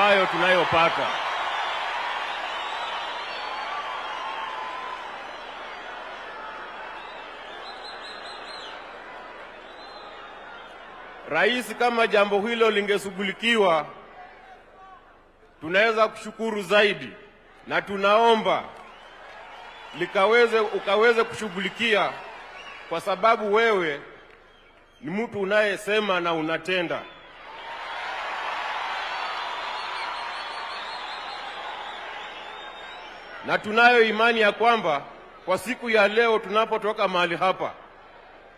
ambayo tunayopata. Rais, kama jambo hilo lingeshughulikiwa, tunaweza kushukuru zaidi, na tunaomba ukaweze kushughulikia, kwa sababu wewe ni mtu unayesema na unatenda. Na tunayo imani ya kwamba kwa siku ya leo tunapotoka mahali hapa,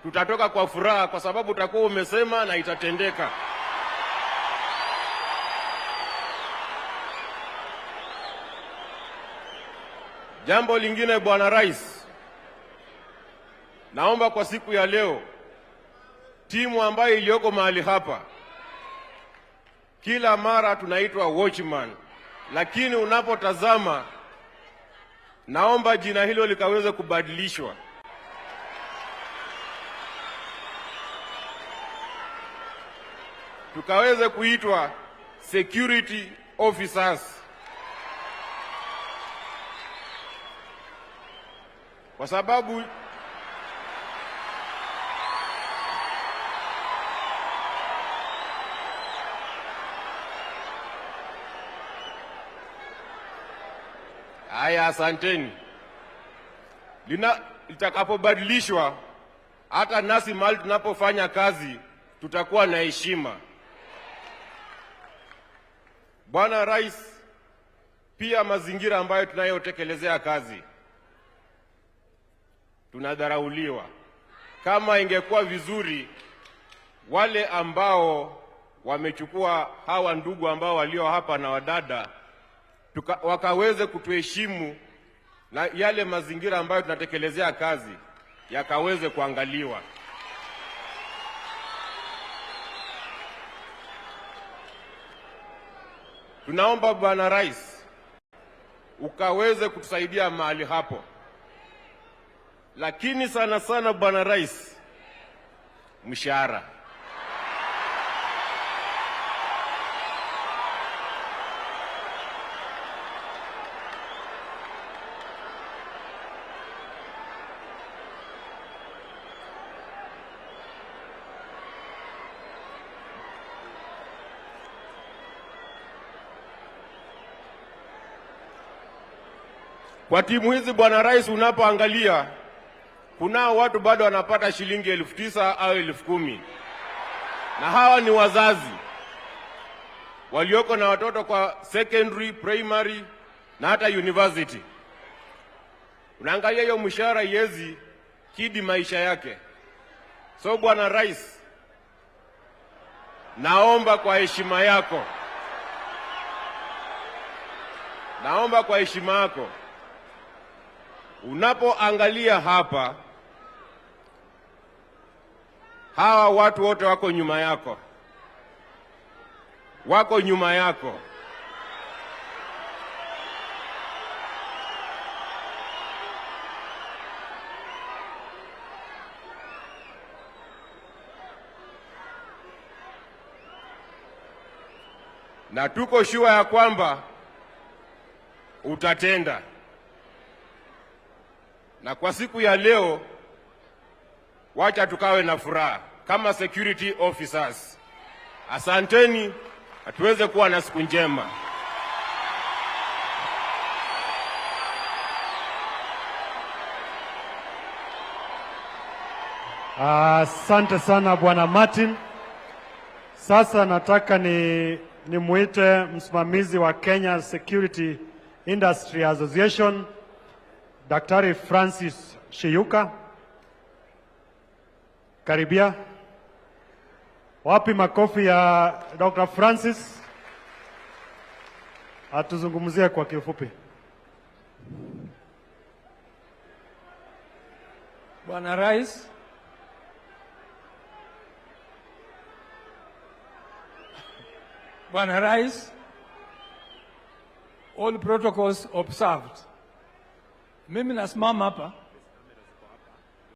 tutatoka kwa furaha, kwa sababu utakuwa umesema na itatendeka. Jambo lingine, Bwana Rais, naomba kwa siku ya leo timu ambayo iliyoko mahali hapa, kila mara tunaitwa watchman, lakini unapotazama, naomba jina hilo likaweze kubadilishwa. Tukaweze kuitwa security officers, kwa sababu haya, asanteni. Litakapobadilishwa, hata nasi mahali tunapofanya kazi tutakuwa na heshima. Bwana Rais, pia mazingira ambayo tunayotekelezea kazi tunadharauliwa. Kama ingekuwa vizuri wale ambao wamechukua hawa ndugu ambao walio hapa na wadada, wakaweze kutuheshimu, na yale mazingira ambayo tunatekelezea kazi yakaweze kuangaliwa. Tunaomba Bwana Rais ukaweze kutusaidia mahali hapo, lakini sana sana Bwana Rais, mshahara. Kwa timu hizi Bwana Rais, unapoangalia, kunao watu bado wanapata shilingi 9,000 au 10,000, na hawa ni wazazi walioko na watoto kwa secondary, primary na hata university. Unaangalia hiyo mshahara yezi kidi maisha yake. So Bwana Rais, naomba kwa heshima yako, unapoangalia hapa, hawa watu wote wako nyuma yako, na tuko sure ya kwamba utatenda. Na kwa siku ya leo, wacha tukawe na furaha kama security officers. Asanteni, tuweze kuwa na siku njema. Asante sana Bwana Martin. Sasa nataka nimuite msimamizi wa Kenya Security Industry Association, Daktari Francis Shiyuka. Karibia. Wapi makofi ya Dr. Francis? Atuzungumzie kwa kifupi. Bwana Rais, all protocols observed. Mimi nasimama hapa